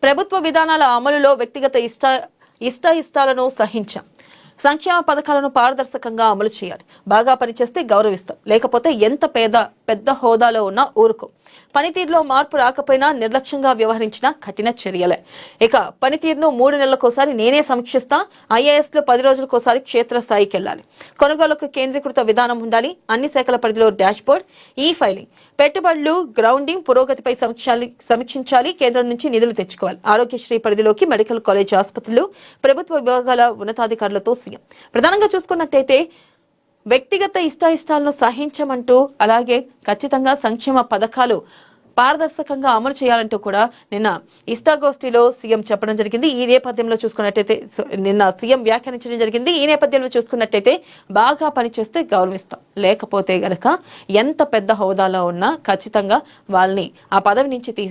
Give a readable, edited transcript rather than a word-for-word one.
ప్రభుత్వ విధానాల అమలులో వ్యక్తిగత ఇష్టాలను సహించాం. సంక్షేమ పథకాలను పారదర్శకంగా అమలు చేయాలి. బాగా పనిచేస్తే గౌరవిస్తాం, లేకపోతే ఎంత పెద్ద హోదాలో ఉన్నా ఊరుకో. పనితీరులో మార్పు రాకపోయినా నిర్లక్ష్యంగా వ్యవహరించిన కఠిన చర్యలే. ఇక పనితీరును 3 నెలలకోసారి నేనే సమీక్షిస్తా. ఐఏఎస్లు 10 రోజులకోసారి క్షేత్రస్థాయికి వెళ్లాలి. కొనుగోలుకు కేంద్రీకృత విధానం ఉండాలి. అన్ని శాఖల పరిధిలో డాష్బోర్డ్, ఈ ఫైలింగ్, పెట్టుబడులు, గ్రౌండింగ్, పురోగతిపై సమీక్షించాలి. కేంద్రం నుంచి నిధులు తెచ్చుకోవాలి. ఆరోగ్యశ్రీ పరిధిలోకి మెడికల్ కాలేజ్ ఆసుపత్రులు, ప్రభుత్వ విభాగాల ఉన్నతాధికారులతో సీఎం. ప్రధానంగా చూసుకున్నట్టయితే వ్యక్తిగత ఇష్టాలను సహించమంటూ, అలాగే ఖచ్చితంగా సంక్షేమ పథకాలు పారదర్శకంగా అమలు చేయాలంటూ కూడా నిన్న ఇష్టాగోష్ఠిలో సీఎం చెప్పడం జరిగింది. ఈ నేపథ్యంలో చూసుకున్నట్టయితే నిన్న సీఎం వ్యాఖ్యానించడం జరిగింది. ఈ నేపథ్యంలో చూసుకున్నట్టయితే బాగా పనిచేస్తే గౌరవిస్తాం, లేకపోతే గనక ఎంత పెద్ద హోదాలో ఉన్నా ఖచ్చితంగా వాళ్ళని ఆ పదవి నుంచి